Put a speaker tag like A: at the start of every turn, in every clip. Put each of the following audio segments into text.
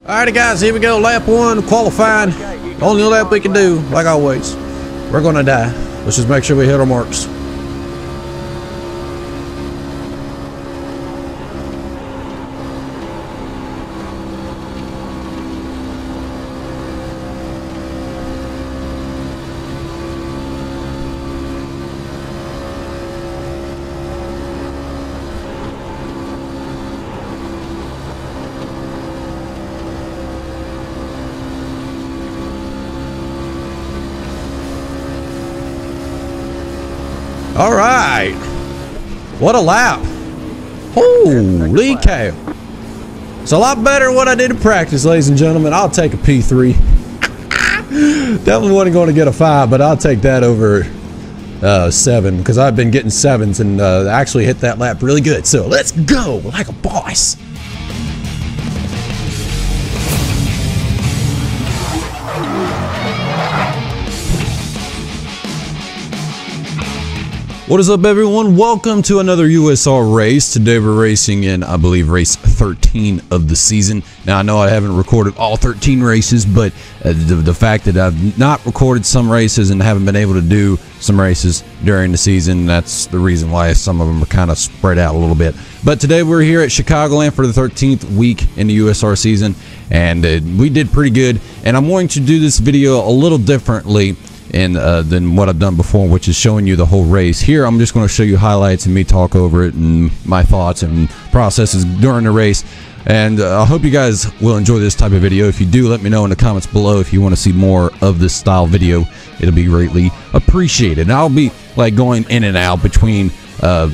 A: Alrighty guys, here we go, lap 1, qualifying. Only lap we can do, like always. We're gonna die. Let's just make sure we hit our marks. All right, what a lap. Holy cow. It's a lot better than what I did in practice, ladies and gentlemen. I'll take a P3. Definitely wasn't going to get a 5, but I'll take that over 7 because I've been getting 7s and actually hit that lap really good. So let's go like a boss. What is up, everyone? Welcome to another USR race. Today we're racing in, I believe, race 13 of the season. Now, I know I haven't recorded all 13 races, but the fact that I've not recorded some races and haven't been able to do some races during the season, that's the reason why some of them are kind of spread out a little bit. But today we're here at Chicagoland for the 13th week in the USR season, and we did pretty good. And I'm going to do this video a little differently than what I've done before, which is showing you the whole race. Here I'm just going to show you highlights and me talk over it and my thoughts and processes during the race. And I hope you guys will enjoy this type of video. If you do, let me know in the comments below if you want to see more of this style video. It'll be greatly appreciated. And I'll be like going in and out between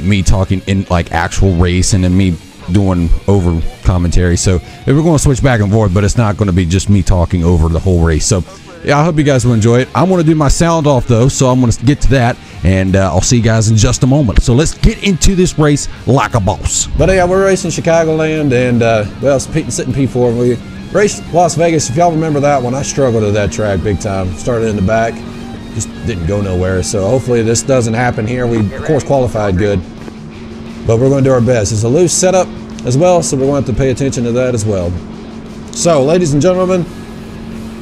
A: me talking in like actual race and then me doing over commentary. So we're going to switch back and forth, but it's not going to be just me talking over the whole race. So yeah, I hope you guys will enjoy it. I'm going to do my sound off though, so I'm going to get to that, and I'll see you guys in just a moment. So let's get into this race like a boss. But yeah, we're racing Chicagoland, and well, sitting P4. We raced Las Vegas. If y'all remember that one, I struggled at that track big time. Started in the back, just didn't go nowhere. So hopefully this doesn't happen here. We of course qualified good, but we're going to do our best. It's a loose setup as well, so we're going to have to pay attention to that as well. So, ladies and gentlemen,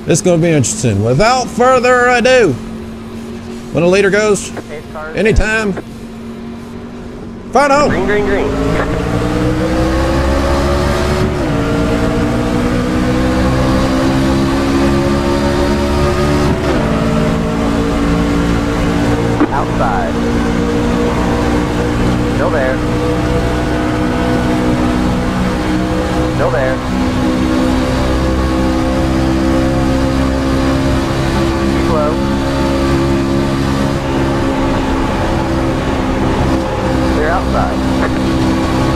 A: it's going to be interesting. Without further ado, when the leader goes, anytime. Final.
B: Green, green, green. Outside. Still there. Still there. They're outside.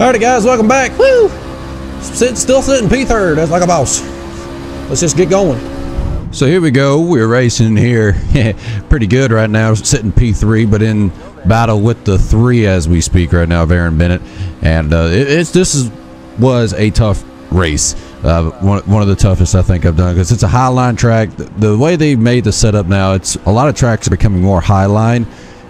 A: Alrighty, guys, welcome back. Woo! Still sitting P3rd. That's like a boss. Let's just get going. So here we go. We're racing here. Pretty good right now. Sitting P3, but in battle with the 3 as we speak right now of Aaron Bennett. And was a tough race. One of the toughest I think I've done, because it's a high line track. The way they made the setup now, it's a lot of tracks are becoming more high line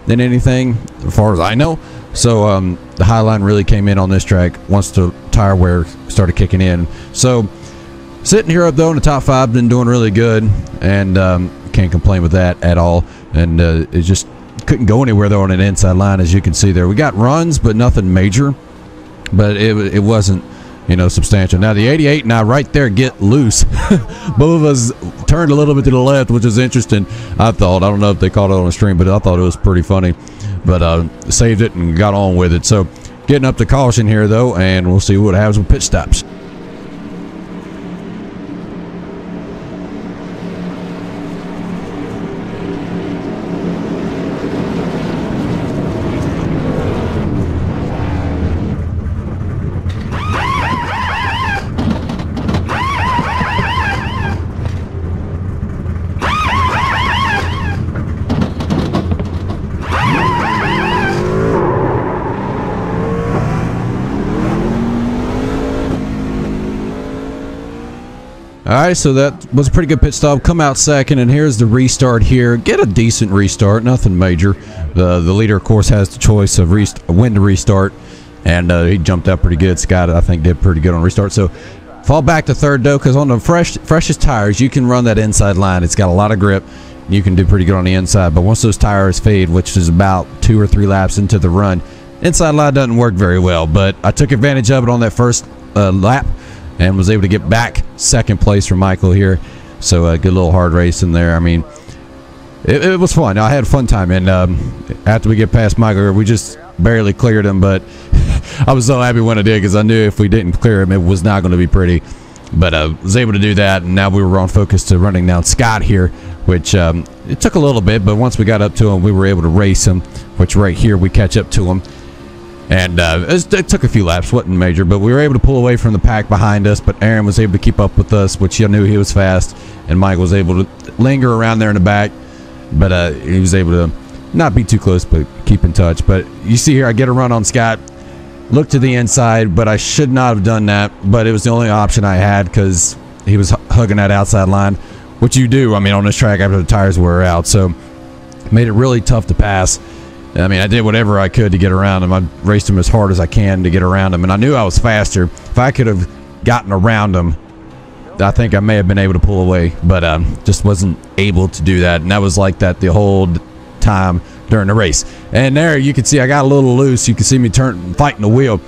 A: than anything, as far as I know. So the high line really came in on this track once the tire wear started kicking in. So sitting here up though in the top 5, been doing really good, and can't complain with that at all. And it just couldn't go anywhere though on an inside line, as you can see there. We got runs, but nothing major. But it wasn't, you know, substantial. Now the 88 and I right there get loose. Both of us turned a little bit to the left, which is interesting. I don't know if they caught it on the stream, but I thought it was pretty funny. But saved it and got on with it. So getting up to caution here though, and we'll see what happens with pit stops. Alright, so that was a pretty good pit stop. Come out second, and here's the restart here. Get a decent restart, nothing major. The leader, of course, has the choice of when to restart, and he jumped out pretty good. Scott, I think, did pretty good on restart. So fall back to 3rd, though, because on the freshest tires, you can run that inside line. It's got a lot of grip. You can do pretty good on the inside, but once those tires fade, which is about 2 or 3 laps into the run, inside line doesn't work very well. But I took advantage of it on that first lap, and was able to get back 2nd place for Michael here. So a good little hard race in there. I mean, it was fun. I had a fun time, and after we get past Michael, we just barely cleared him, but I was so happy when I did, because I knew if we didn't clear him, it was not going to be pretty. But I was able to do that, and now we were on focus to running down Scott here, which it took a little bit, but once we got up to him, we were able to race him, which right here we catch up to him. And it took a few laps, wasn't major, but we were able to pull away from the pack behind us. But Aaron was able to keep up with us, which I knew he was fast. And Mike was able to linger around there in the back, but he was able to not be too close, but keep in touch. But you see here, I get a run on Scott, look to the inside, but I should not have done that. But it was the only option I had, because he was hugging that outside line, which you do, I mean, on this track after the tires were out. So made it really tough to pass. I mean, I did whatever I could to get around him. I raced him as hard as I can to get around him, and I knew I was faster. If I could have gotten around him, I think I may have been able to pull away, but just wasn't able to do that. And that was like that the whole time during the race. And there you can see I got a little loose. You can see me fighting the wheel.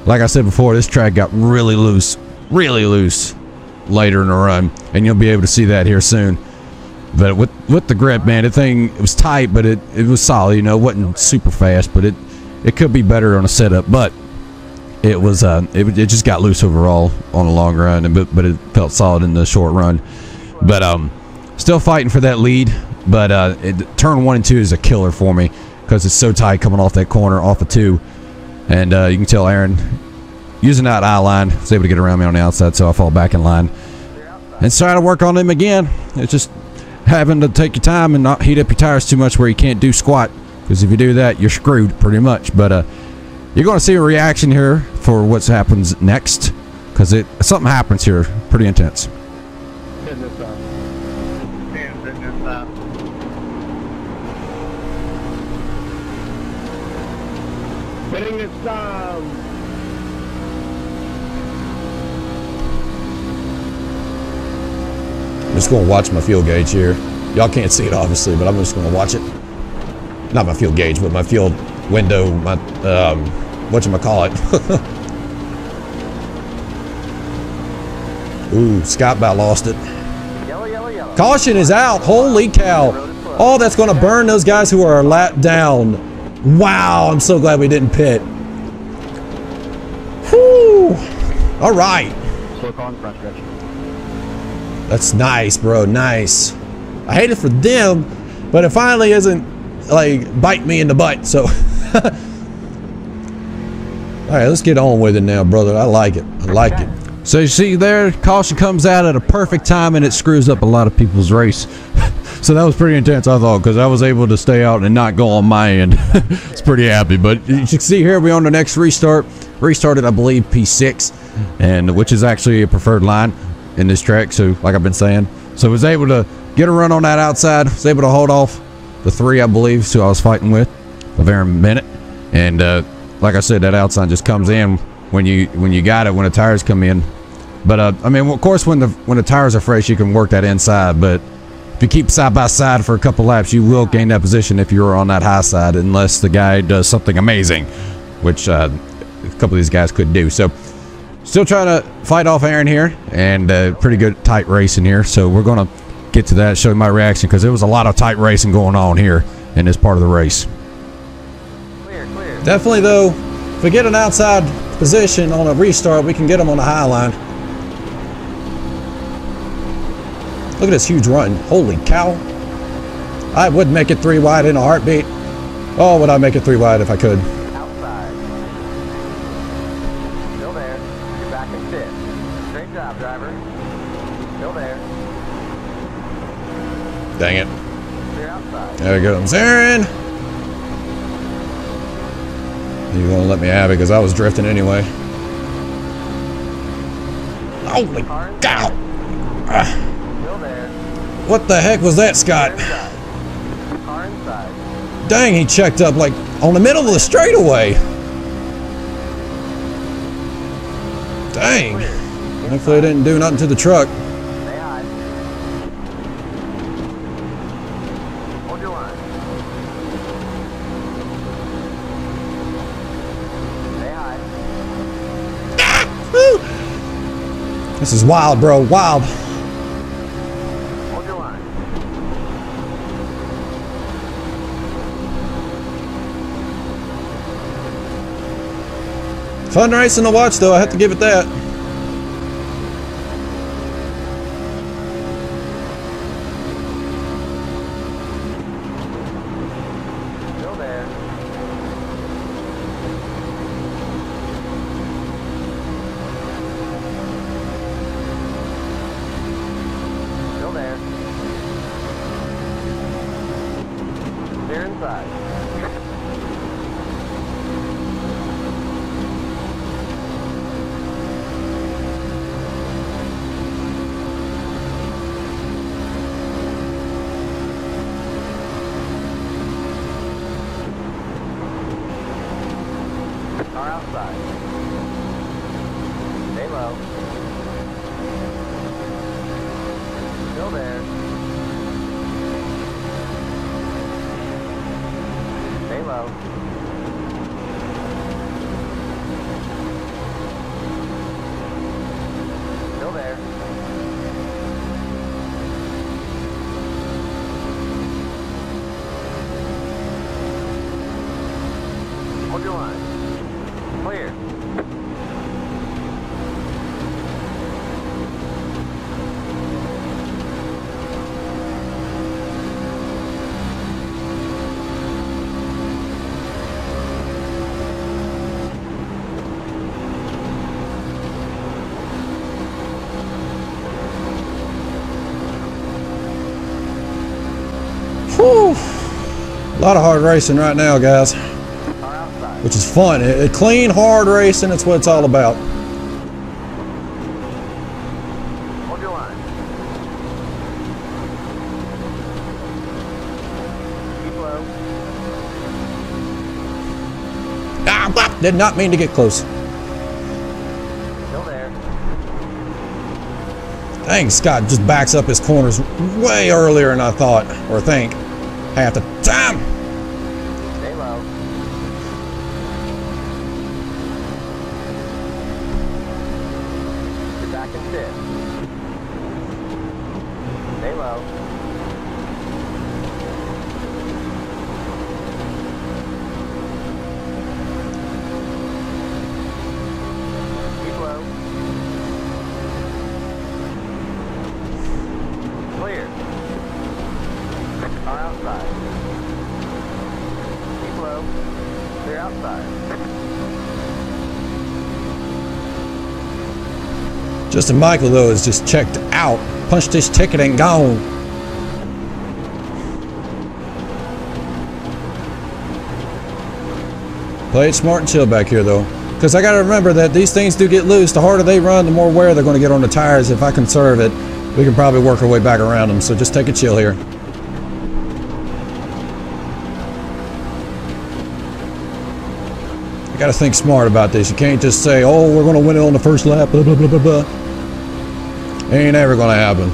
A: Like I said before, this track got really loose later in the run, and you'll be able to see that here soon. But with the grip, man, it was tight, but it was solid. You know, it wasn't super fast, but it could be better on a setup. But it was it just got loose overall on a long run, but it felt solid in the short run. But still fighting for that lead. But turn 1 and 2 is a killer for me, because it's so tight coming off that corner off of 2, and you can tell Aaron using that eye line was able to get around me on the outside, so I fall back in line and try to work on him again. It's just having to take your time and not heat up your tires too much where you can't do squat, because if you do that, you're screwed pretty much. But you're going to see a reaction here for what happens next, because something happens here pretty intense.
C: Hitting this down.
A: I'm just going to watch my fuel gauge here. Y'all can't see it obviously, but I'm just going to watch it. Not my fuel gauge, but my fuel window, my whatchamacallit. Ooh, Scott about lost it.
B: Yellow, yellow, yellow.
A: Caution is out. Holy cow. Oh, that's going to burn those guys who are a lap down. Wow, I'm so glad we didn't pit. Whew. All right.
C: Slow car on the front stretch.
A: That's nice, bro. Nice. I hate it for them, but it finally isn't like bite me in the butt. So All right, let's get on with it now, brother. I like it. I like it. So you see there, caution comes out at a perfect time and it screws up a lot of people's race. So that was pretty intense, I thought, because I was able to stay out and not go on my end. It's pretty happy. But you can see here, we're on the next restart. Restarted, I believe, P6, and which is actually a preferred line in this track. So like I've been saying, so I was able to get a run on that outside. Was able to hold off the 3, I believe, who I was fighting with a very minute. And like I said, that outside just comes in when you got it, when the tires come in. But I mean, of course, when the tires are fresh, you can work that inside. But if you keep side by side for a couple laps, you will gain that position if you're on that high side, unless the guy does something amazing, which a couple of these guys could do. So still trying to fight off Aaron here, and pretty good tight racing here. So we're gonna get to that, show you my reaction, because there was a lot of tight racing going on here in this part of the race.
B: Clear, clear.
A: Definitely though, if we get an outside position on a restart, we can get them on the high line. Look at this huge run. Holy cow. I would make it 3 wide in a heartbeat. Oh, would I make it 3 wide if I could.
B: Outside. Still there. You're back in 5th. Great job, driver. Still there.
A: Dang it.
B: Clear outside.
A: There we go. Aaron! You gonna let me have it because I was drifting anyway. Holy cow! Ah. What the heck was that, Scott?
B: Car inside.
A: Dang, he checked up like on the middle of the straightaway. Dang. Hopefully it didn't do nothing to the truck.
B: Stay high. Hold your line. Stay high.
A: Woo! This is wild, bro. Wild.
B: Hold your line.
A: Fun racing to watch, though. I have to give it that.
B: Still there. Still there. Clear inside. Car outside. Stay low. Still there. Stay low. Still there. Hold your line. Clear.
A: Whew. A lot of hard racing right now, guys.
B: Car outside.
A: Which is fun. Clean, hard racing, it's what it's all about.
B: Hold your line. Keep low.
A: Ah, whoop. Did not mean to get close.
B: Still there.
A: Dang, Scott just backs up his corners way earlier than I thought, or think. Half the time.
B: Stay low. You're back in 5th. Stay low. Keep low. Clear. Car outside. Keep low. Clear outside.
A: Justin Michael, though, is just checked out. Punched his ticket and gone. Play it smart and chill back here, though. Because I got to remember that these things do get loose. The harder they run, the more wear they're going to get on the tires. If I conserve it, we can probably work our way back around them. So just take a chill here. You got to think smart about this. You can't just say, oh, we're going to win it on the first lap, blah, blah, blah, blah, blah. Ain't ever going to happen.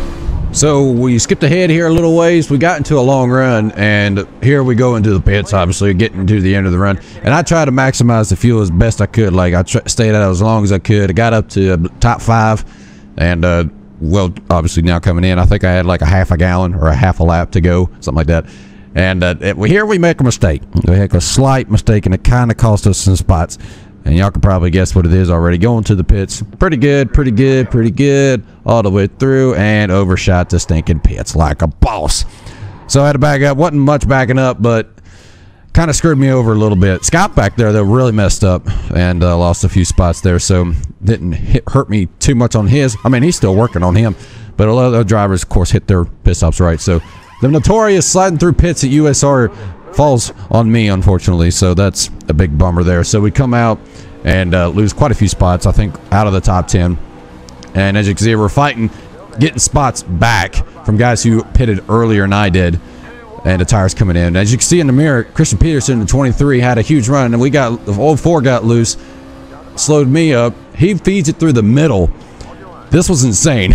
A: So we skipped ahead here a little ways. We got into a long run, and here we go into the pits, obviously, getting to the end of the run. And I tried to maximize the fuel as best I could. Like, I stayed out as long as I could. I got up to top 5, and, well, obviously now coming in, I think I had like a half a gallon or a half a lap to go, something like that. And here we make a mistake. We make a slight mistake, and it kind of cost us some spots. And y'all can probably guess what it is already. Going to the pits. Pretty good, pretty good, pretty good. All the way through and overshot the stinking pits like a boss. So I had to back up. Wasn't much backing up, but kind of screwed me over a little bit. Scott back there, though, really messed up and lost a few spots there. So didn't hurt me too much on his. I mean, he's still working on him. But a lot of the drivers, of course, hit their pit stops right. So the notorious sliding through pits at USR falls on me, unfortunately, so that's a big bummer there. So we come out and lose quite a few spots, I think, out of the top 10. And as you can see, we're fighting, getting spots back from guys who pitted earlier than I did, and the tires coming in. As you can see in the mirror, Christian Peterson in 23 had a huge run, and we got, the 04 got loose, slowed me up. He feeds it through the middle. This was insane.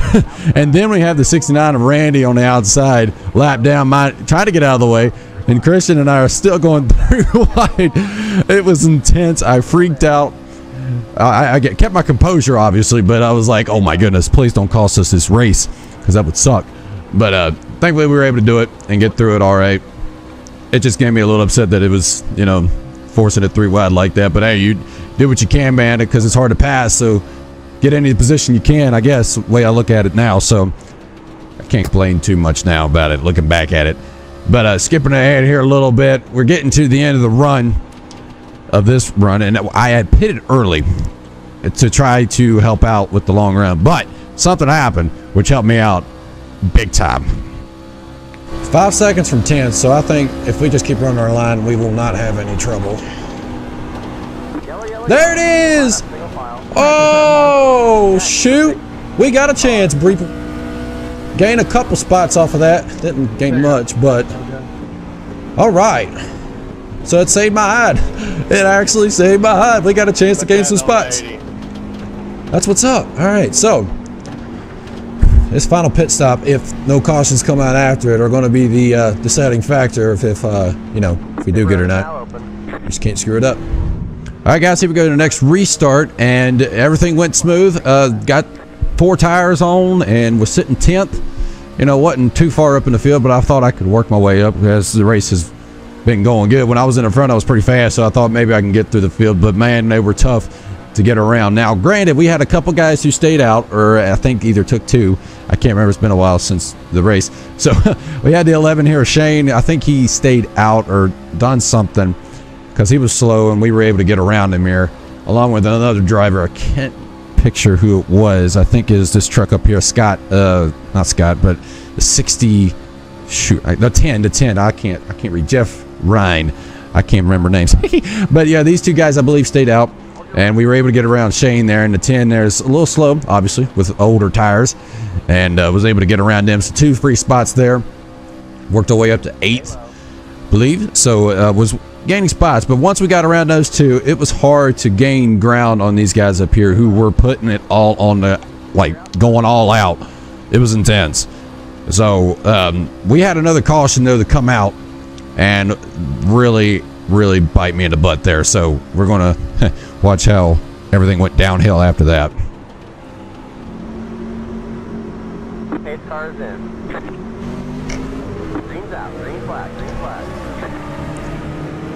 A: And then we have the 69 of Randy on the outside, lap down, trying to get out of the way. And Christian and I are still going through wide. It was intense. I freaked out. I kept my composure, obviously, but I was like, oh my goodness, please don't cost us this race, because that would suck. But thankfully we were able to do it and get through it all right. It just gave me a little upset that it was, you know, forcing it 3 wide like that. But hey, you do what you can, man, because it's hard to pass. So get any position you can, I guess, the way I look at it now. So I can't complain too much now about it, looking back at it. But skipping ahead here a little bit, we're getting to the end of the run of this run, and I had pitted early to try to help out with the long run, but something happened which helped me out big time. 5 seconds from 10, so I think if we just keep running our line, we will not have any trouble. There it is! Oh, shoot! We got a chance, people. Gain a couple spots off of that. Didn't gain much, but all right. So it saved my hide. It actually saved my hide. We got a chance to gain some spots. That's what's up. All right, so this final pit stop, if no cautions come out after it, are going to be the deciding factor if you know, if we do good or not. Just can't screw it up. All right, guys, here we go to the next restart, and everything went smooth. Got 4 tires on and was sitting 10th. You know, wasn't too far up in the field, but I thought I could work my way up as the race has been going good. When I was in the front, I was pretty fast, so I thought maybe I can get through the field, but man, they were tough to get around. Now, granted, we had a couple guys who stayed out, or I think either took 2. I can't remember. It's been a while since the race. So we had the 11 here, Shane. I think he stayed out or done something because he was slow, and we were able to get around him here, along with another driver. I can't picture who it was. I think is this truck up here, Scott, not Scott, but the 60, shoot, the 10, I can't read, Jeff Ryan, I can't remember names. But yeah, these 2 guys I believe stayed out, and we were able to get around Shane there. And the 10 there's a little slow, obviously, with older tires, and was able to get around them. So 2 free spots there. Worked our way up to 8th, I believe. So was gaining spots, but once we got around those 2, it was hard to gain ground on these guys up here who were putting it all on the, like, going all out. It was intense. So we had another caution though to come out and really bite me in the butt there. So we're gonna watch how everything went downhill after that.
B: 8 cars in. Green's out. Green flag. Green flag.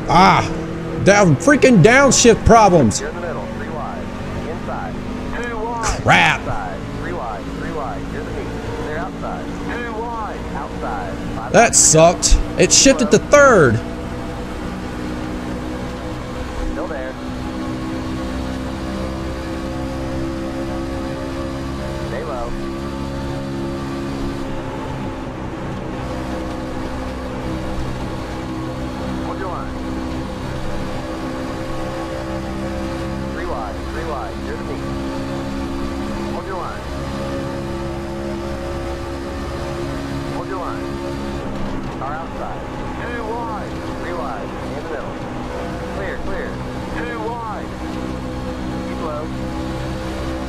A: Ah, down freaking downshift problems.
B: You're in the middle. 3 wide. Inside. 2 wide.
A: Crap.
B: Outside. 3 wide. 3 wide. You're the meat. They're outside. 2 wide. Outside.
A: That sucked. It shifted to 3rd.
B: Still there.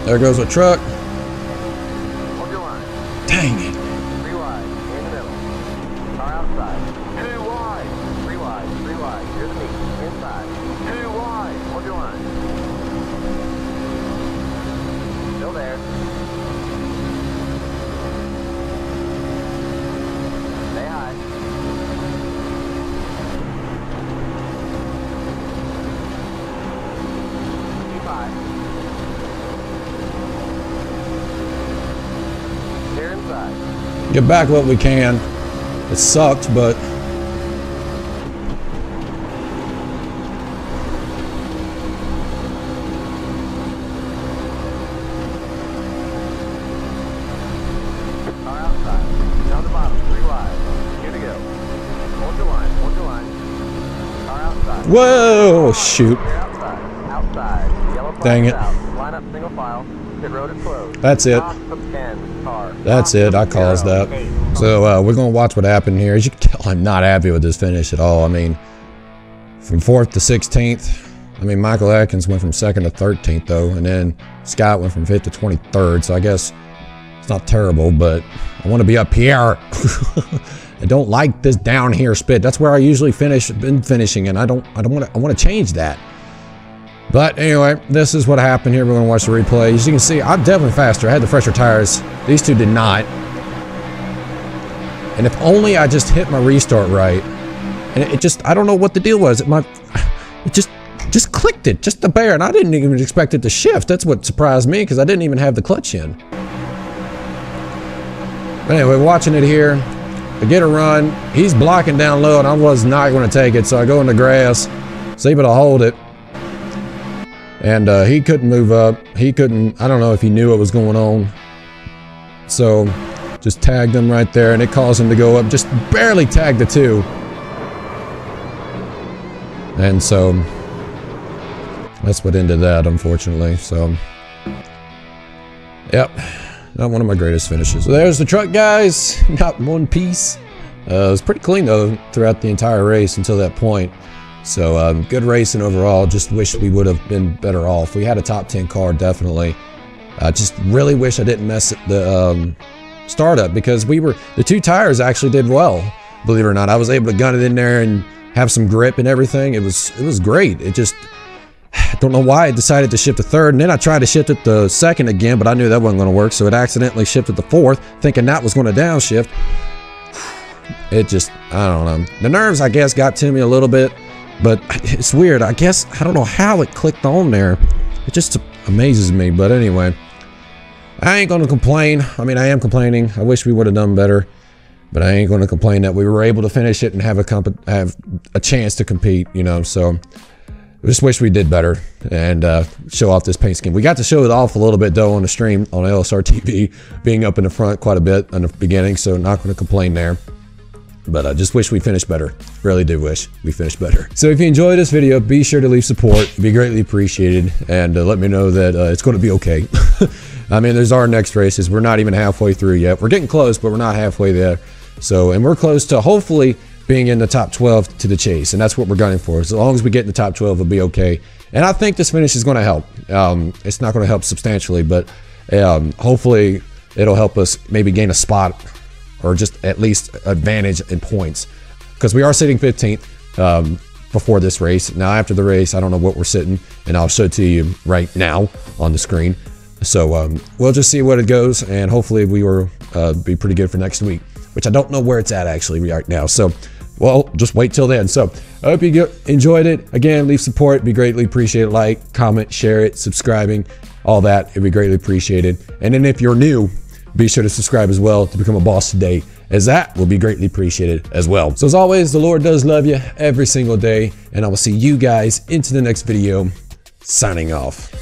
A: There goes a truck.
B: Hold your line.
A: Dang it.
B: 3 wide, in the middle. Car outside. 2 wide. 3 wide, 3 wide. Here's me. Inside. 2 wide. Hold your line. Still there. Stay high. Keep high. Steer inside.
A: Get back what we can. It sucked, but
B: Car outside. Down the bottom. 3 wide. Here to go. Hold your line. Hold your line. Car outside.
A: whoa, shoot.
B: Clear outside. Outside. Yellow flag
A: Dang
B: is
A: it.
B: out. Line up single file. Pit road is closed.
A: That's it.
B: Top of 10. Car.
A: That's
B: Top
A: it. I
B: of
A: caused
B: 0.
A: that.
B: 8.
A: So we're gonna watch what happened here. As you can tell, I'm not happy with this finish at all. I mean, from 4th to 16th. I mean, Michael Atkins went from 2nd to 13th though, and then Scott went from 5th to 23rd. So I guess it's not terrible, but I want to be up here. I don't like this down here spit. That's where I usually been finishing, and I want to change that. But anyway, this is what happened here. We're gonna watch the replay. As you can see, I'm definitely faster. I had the fresher tires. These two did not. And if only I just hit my restart right. And it just, I don't know what the deal was. It just clicked it, just the bare, and I didn't even expect it to shift. That's what surprised me, because I didn't even have the clutch in. But anyway, watching it here, I get a run. He's blocking down low, and I was not going to take it, so I go in the grass, was able to hold it. And he couldn't move up. He couldn't, I don't know if he knew what was going on. So just tagged him right there, and it caused him to go up, just barely tagged the 2. And so that's what ended that, unfortunately. So, yep, not one of my greatest finishes. So there's the truck, guys. Not one piece. It was pretty clean though throughout the entire race until that point. So good racing overall. Just wish we would have been better off. We had a top 10 car, definitely. I just really wish I didn't mess the startup, because the 2 tires actually did well. Believe it or not, I was able to gun it in there and have some grip and everything. It was great. It just, I don't know why I decided to shift to 3rd, and then I tried to shift it to 2nd again, but I knew that wasn't going to work, so it accidentally shifted to 4th, thinking that was going to downshift. It just, I don't know. The nerves, I guess, got to me a little bit, but it's weird. I guess, I don't know how it clicked on there. It just amazes me, but anyway. I ain't going to complain. I mean, I am complaining. I wish we would have done better. But I ain't going to complain that we were able to finish it and have a chance to compete, you know. So I just wish we did better and show off this paint scheme. We got to show it off a little bit though on the stream on LSR TV, being up in the front quite a bit in the beginning. So not going to complain there. But I just wish we finished better. Really do wish we finished better. So if you enjoyed this video, be sure to leave support. It'd be greatly appreciated. And let me know that it's going to be okay. I mean, there's our next races. We're not even halfway through yet. We're getting close, but we're not halfway there. So, and we're close to hopefully being in the top 12 to the chase. And that's what we're gunning for. As long as we get in the top 12, it'll be okay. And I think this finish is going to help. It's not going to help substantially, but hopefully it'll help us maybe gain a spot or just at least advantage in points. Because we are sitting 15th before this race. Now, after the race, I don't know what we're sitting, and I'll show it to you right now on the screen. So we'll just see what it goes, and hopefully we will be pretty good for next week, which I don't know where it's at actually right now. So, well, just wait till then. So I hope you enjoyed it. Again, leave support. It'd be greatly appreciated. Like, comment, share it, subscribing, all that. It'd be greatly appreciated. And then if you're new, be sure to subscribe as well to become a boss today, as that will be greatly appreciated as well. So as always, the Lord does love you every single day, and I will see you guys into the next video. Signing off.